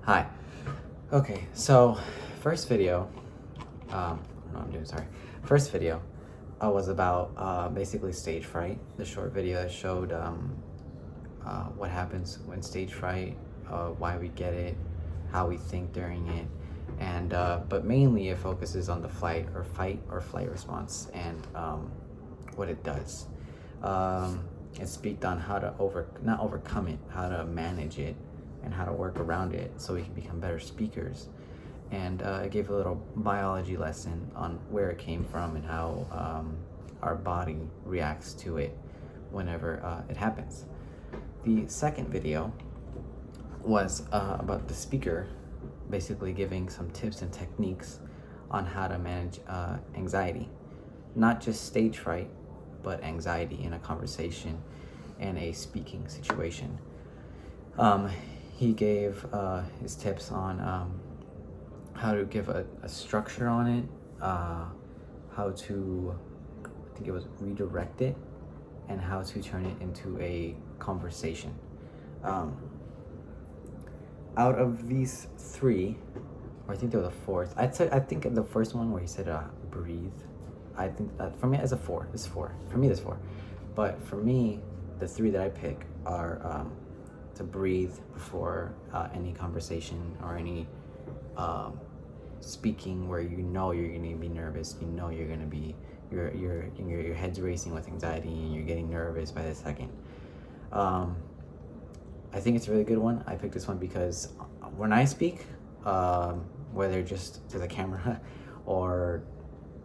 Hi. Okay, so first video, no, I'm doing sorry. First video was about basically stage fright. The short video that showed what happens when stage fright, why we get it, how we think during it, and but mainly it focuses on the fight or flight response and what it does. It speaks on how to not overcome it, how to manage it, and how to work around it so we can become better speakers. And it gave a little biology lesson on where it came from and how our body reacts to it whenever it happens. The second video was about the speaker basically giving some tips and techniques on how to manage anxiety, not just stage fright, but anxiety in a conversation and a speaking situation. He gave his tips on how to give a structure on it, how to, I think it was redirect it, and how to turn it into a conversation. Out of these three, or I think there was a fourth. I think the first one where he said breathe. I think that for me as a four. It's four. For me, there's four. But for me, the three that I pick are to breathe before any conversation or any speaking where you know you're gonna be nervous. You know you're gonna be your head's racing with anxiety and you're getting nervous by the second. I think it's a really good one. I picked this one because when I speak, whether just to the camera or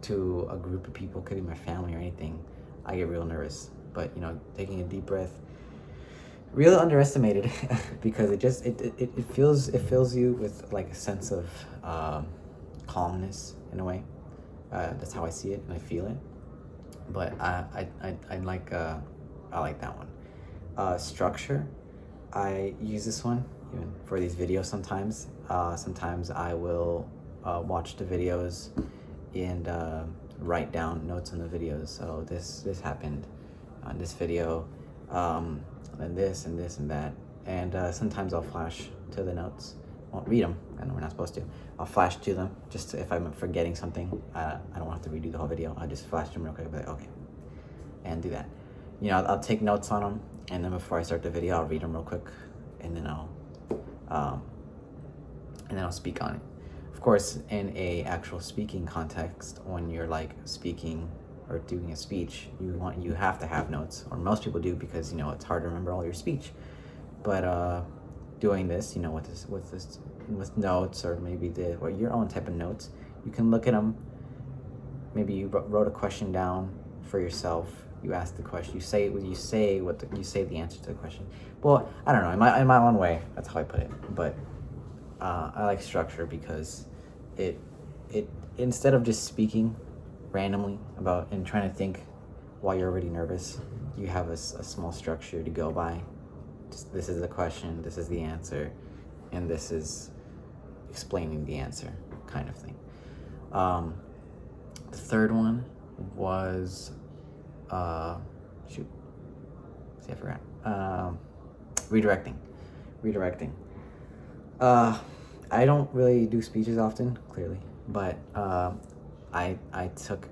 to a group of people, could be my family or anything, I get real nervous. But taking a deep breath, really underestimated because it fills you with like a sense of calmness in a way. That's how I see it and I feel it. But I like that one. Structure. I use this one even for these videos sometimes. Sometimes I will watch the videos and write down notes on the videos. So this happened on this video, and this and this and that. And sometimes I'll flash to the notes. Won't read them. I know we're not supposed to. I'll flash to them just if I'm forgetting something. I don't have to redo the whole video. I just flash them real quick. I'll be like, okay, and do that. I'll take notes on them, and then before I start the video, I'll read them real quick, and then I'll speak on it. Of course, in a actual speaking context, when you're like speaking or doing a speech, you have to have notes, or most people do, because it's hard to remember all your speech. But doing this, with notes, or maybe your own type of notes, you can look at them. Maybe you wrote a question down for yourself. You ask the question. You say the answer to the question. Well, I don't know. In my own way, that's how I put it. But I like structure because it instead of just speaking randomly about and trying to think while you're already nervous, you have a small structure to go by. Just, this is the question, this is the answer, and this is explaining the answer, kind of thing. The third one was I forgot. Redirecting. I don't really do speeches often, clearly, but I took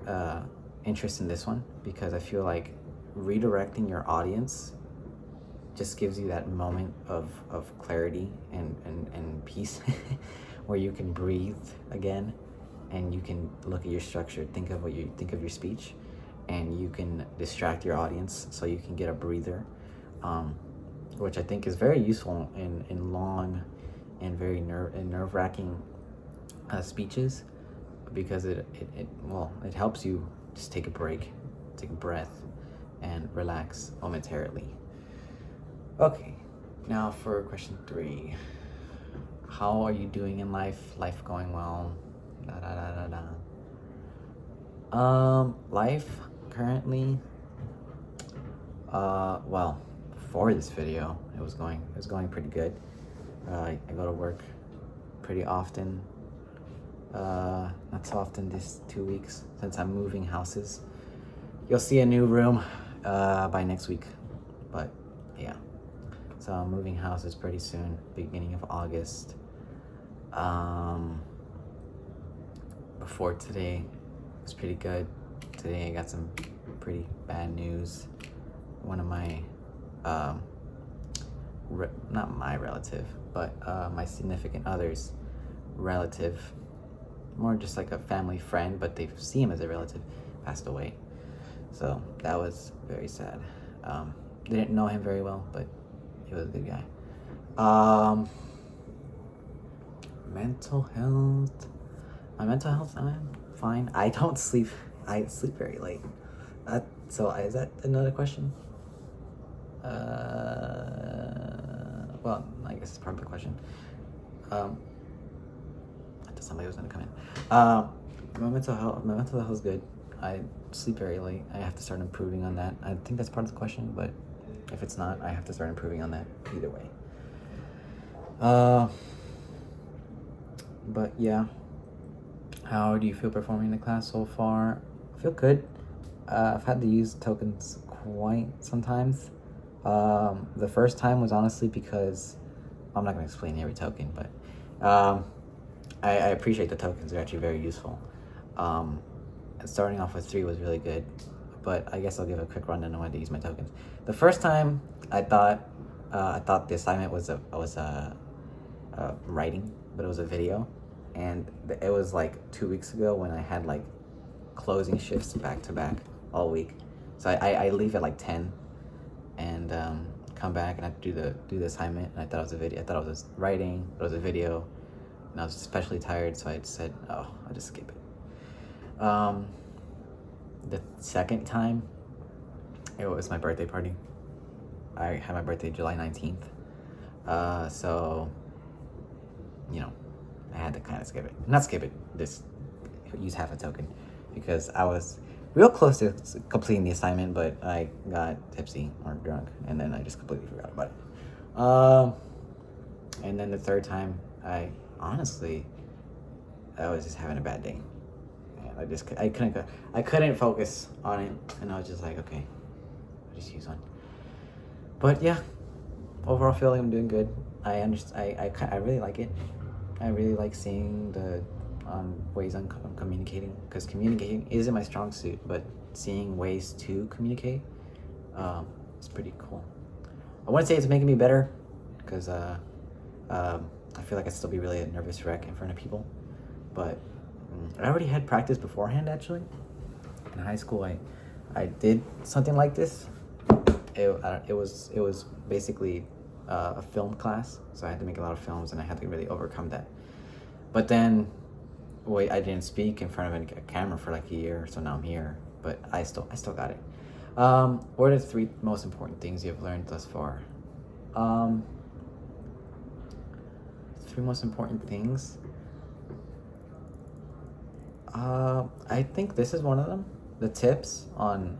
interest in this one because I feel like redirecting your audience just gives you that moment of clarity and peace where you can breathe again, and you can look at your structure, think of your speech, and you can distract your audience so you can get a breather, which I think is very useful in long and very nerve-wracking speeches, because it helps you just take a break, take a breath, and relax momentarily. Okay, now for question 3. How are you doing in life? Life going well? Life currently, before this video, it was going pretty good. I go to work pretty often. Not so often this 2 weeks since I'm moving houses. You'll see a new room by next week, but yeah. So I'm moving houses pretty soon, beginning of August. Before today was pretty good. Today I got some pretty bad news. One of my, not my relative, but my significant other's relative, more just like a family friend, but they see him as a relative, passed away. So that was very sad. Didn't know him very well, but he was a good guy. Mental health. My mental health, I'm fine. I don't sleep. I sleep very late. So is that another question? Well, I guess it's part of the question. I thought somebody was gonna come in. My mental health is good. I sleep very late. I have to start improving on that. I think that's part of the question, but if it's not, I have to start improving on that either way. But yeah, how do you feel performing in the class so far? I feel good. I've had to use tokens quite sometimes. The first time was honestly because I'm not going to explain every token, but I appreciate the tokens. They're actually very useful. And starting off with 3 was really good, but I guess I'll give a quick rundown on how to use my tokens. The first time I thought the assignment was writing, but it was a video, and it was like 2 weeks ago when I had like closing shifts back to back all week. So I leave at like 10 and come back and I have to do the assignment, and I thought it was a video. I thought it was writing, but it was a video, and I was especially tired, so I said, oh, I'll just skip it. The second time, it was my birthday party. I had my birthday July 19th. So, you know, I had to kind of skip it. Not skip it, just use half a token, because I was real close to completing the assignment, but I got tipsy or drunk, and then I just completely forgot about it. And then the third time, I was just having a bad day. And I couldn't focus on it, and I was just like, okay, I'll just use one. But yeah, overall feeling I'm doing good. I really like it. I really like seeing the ways I'm communicating, because communicating isn't my strong suit, but seeing ways to communicate is pretty cool. I wouldn't say it's making me better, because I feel like I'd still be really a nervous wreck in front of people, but I already had practice beforehand. Actually, in high school, I did something like this. It was basically a film class, so I had to make a lot of films, and I had to really overcome that. But then, I didn't speak in front of a camera for like a year, so now I'm here. But I still got it. What are the 3 most important things you've learned thus far? 3 most important things. I think this is one of them. The tips on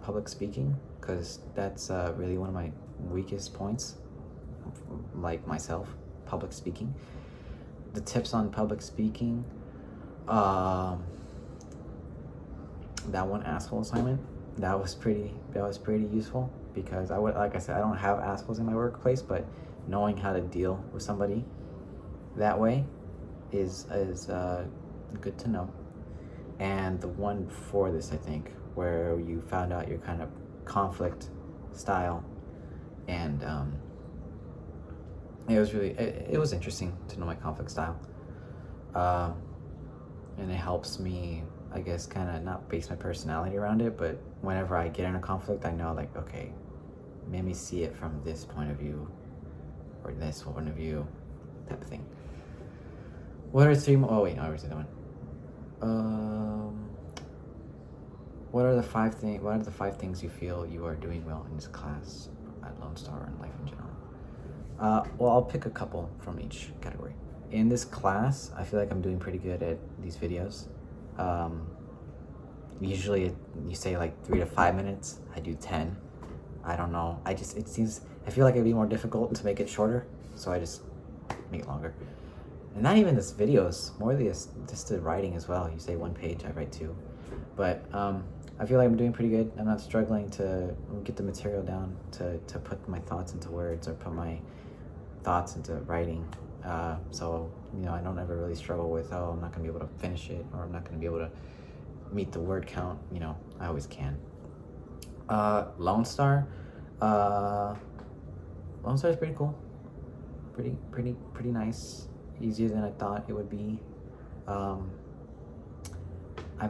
public speaking, because that's really one of my weakest points, like myself, public speaking. The tips on public speaking, that one asshole assignment, that was pretty useful, because like I said, I don't have assholes in my workplace, but knowing how to deal with somebody that way is good to know. And the one before this, I think, where you found out your kind of conflict style, and it was interesting to know my conflict style, and it helps me, I guess, kind of not base my personality around it, but whenever I get in a conflict, I know, like, okay, let me see it from this point of view, or this point of view, type of thing. What are 3 more? Oh wait, no, I already said that one. What are the 5 things you feel you are doing well in this class at Lone Star and life in general? Well, I'll pick a couple from each category. In this class, I feel like I'm doing pretty good at these videos. Usually you say like 3 to 5 minutes. I do 10. I don't know. I feel like it'd be more difficult to make it shorter, so I just make it longer. And not even this videos, more just the writing as well. You say 1 page, I write 2. But I feel like I'm doing pretty good. I'm not struggling to get the material down, to put my thoughts into words, or put my thoughts into writing. So, I don't ever really struggle with, oh, I'm not going to be able to finish it, or I'm not going to be able to meet the word count. I always can. Lone Star. Lone Star is pretty cool. Pretty nice. Easier than I thought it would be. I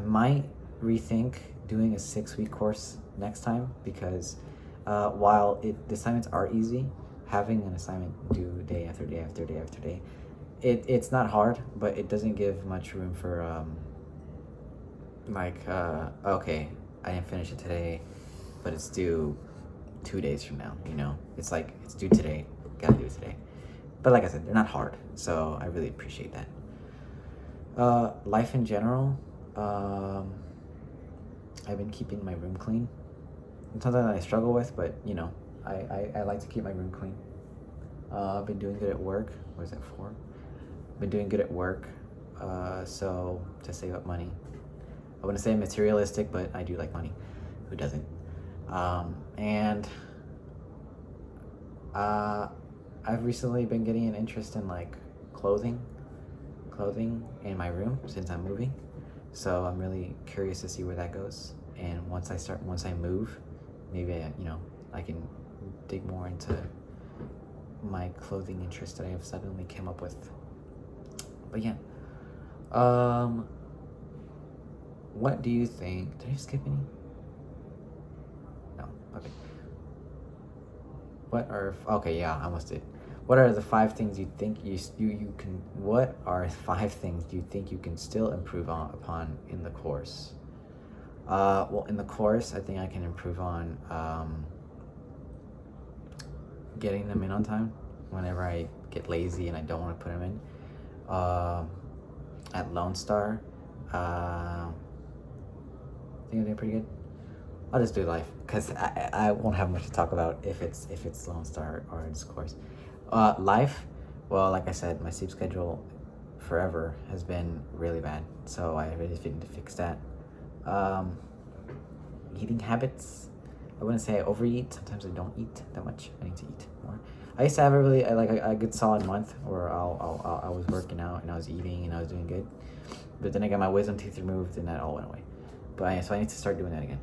might rethink doing a 6-week course next time, because while the assignments are easy, having an assignment due day after day after day after day, it's not hard, but it doesn't give much room for okay, I didn't finish it today, but it's due 2 days from now. It's like, it's due today, gotta do it today. But like I said, they're not hard, so I really appreciate that. Life in general, I've been keeping my room clean. It's something that I struggle with, but I like to keep my room clean. I've been doing good at work. What is that for? Been doing good at work, so to save up money. I wouldn't say materialistic, but I do like money. Who doesn't? And I've recently been getting an interest in like clothing in my room since I'm moving. So I'm really curious to see where that goes. And once I move, maybe I can dig more into my clothing interest that I have suddenly came up with. But yeah. What do you think? Did I skip any? No. Okay. Okay, yeah, I almost did. What are the 5 things you think you can? What are 5 things you think you can still improve upon in the course? Well, in the course, I think I can improve on getting them in on time. Whenever I get lazy and I don't want to put them in. At Lone Star, I think I'm doing pretty good. I'll just do life, because I won't have much to talk about if it's Lone Star or this course. Life, well, like I said, my sleep schedule forever has been really bad, so I really need to fix that. Eating habits, I wouldn't say I overeat. Sometimes I don't eat that much. I need to eat more. I used to have a good solid month where I was working out and I was eating and I was doing good, but then I got my wisdom teeth removed and that all went away. So I need to start doing that again.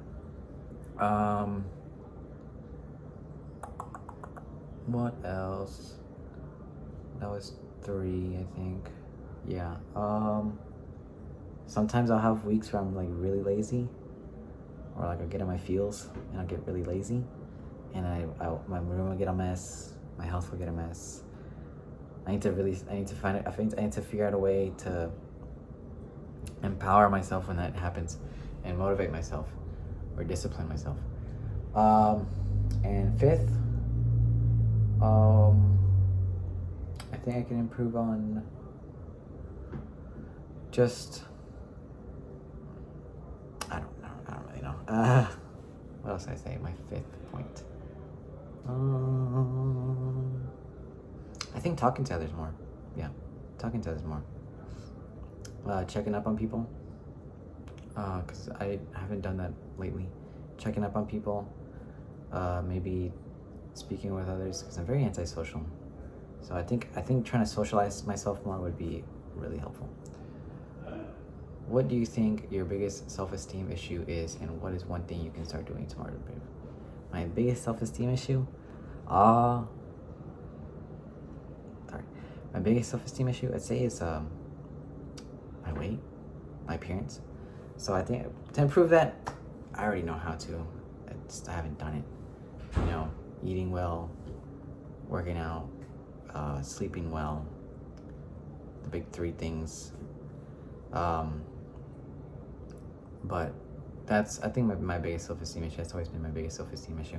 What else? That was 3, I think. Yeah. Sometimes I'll have weeks where I'm like really lazy, or like I'll get in my feels and I'll get really lazy, and my room will get a mess, my house will get a mess. I need to figure out a way to empower myself when that happens, and motivate myself, or discipline myself. And 5th, I think I can improve on just, I don't really know. What else did I say? My 5th point. I think talking to others more. Yeah, talking to others more. Checking up on people, because I haven't done that lately. Checking up on people, maybe speaking with others, because I'm very antisocial. So I think trying to socialize myself more would be really helpful. What do you think your biggest self-esteem issue is, and what is one thing you can start doing tomorrow to improve? My biggest self-esteem issue? My biggest self-esteem issue, I'd say, is my weight, my appearance. So I think to improve that, I already know how to. I haven't done it. Eating well, working out, sleeping well. The big 3 things. But that's, I think, my biggest self-esteem issue. That's always been my biggest self-esteem issue.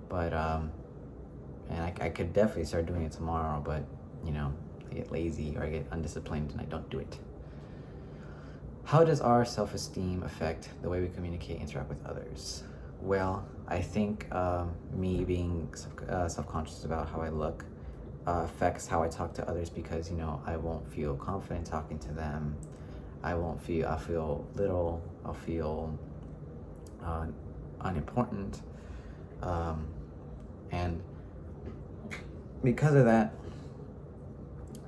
But and I could definitely start doing it tomorrow, but I get lazy or I get undisciplined and I don't do it. How does our self-esteem affect the way we communicate and interact with others? Well, I think me being self-conscious about how I look affects how I talk to others, because I won't feel confident talking to them. I'll feel little, I'll feel unimportant, and because of that,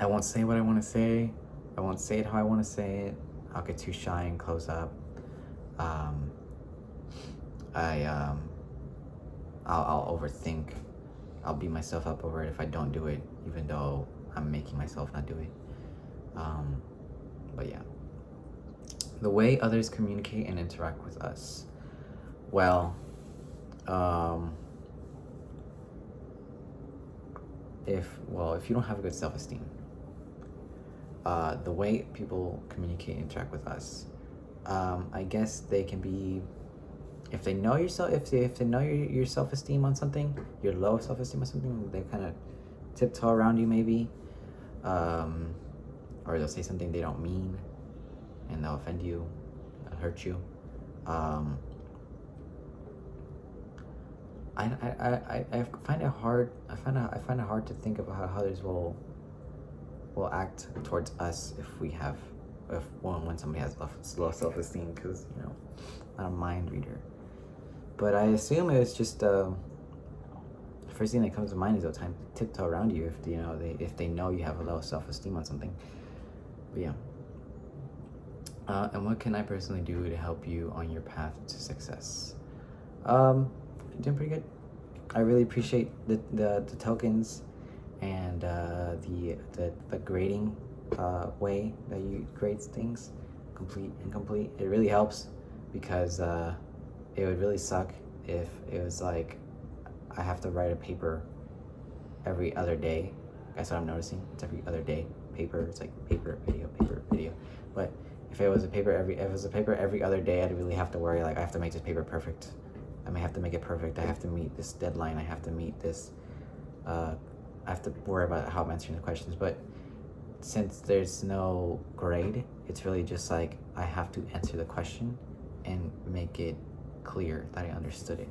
I won't say what I want to say. I won't say it how I want to say it. I'll get too shy and close up. Um, I'll overthink. I'll beat myself up over it if I don't do it, even though I'm making myself not do it. But yeah, the way others communicate and interact with us. Well, if you don't have a good self-esteem, the way people communicate and interact with us, I guess they can be, if they know yourself, if they know your self-esteem on something, your low self-esteem on something, they kind of tiptoe around you maybe, or they'll say something they don't mean, and they'll offend you, hurt you. I find it hard. I find it hard to think about how others will act towards us when somebody has low self-esteem, because I'm not a mind reader. But I assume it's just the first thing that comes to mind is they'll tiptoe around you if they know you have a low self-esteem on something. But yeah. And what can I personally do to help you on your path to success? Doing pretty good. I really appreciate the tokens and the grading way that you grade things, complete, incomplete. It really helps, because it would really suck if it was like I have to write a paper every other day. That's what I'm noticing. It's every other day. Paper. It's like paper, video, paper, video. But if it was a paper every other day, I'd really have to worry, like, I have to make this paper perfect. I may have to make it perfect. I have to meet this deadline. I have to meet this. I have to worry about how I'm answering the questions. But since there's no grade, it's really just like I have to answer the question and make it clear that I understood it,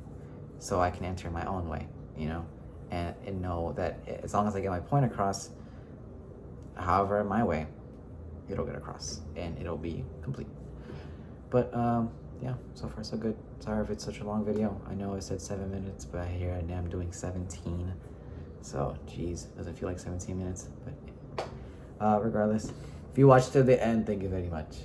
so I can answer in my own way, and know that as long as I get my point across, however my way, it'll get across and it'll be complete. But yeah, so far so good. Sorry if it's such a long video. I know I said 7 minutes, but here I am doing 17. So, geez, doesn't feel like 17 minutes. But regardless, if you watched to the end, thank you very much.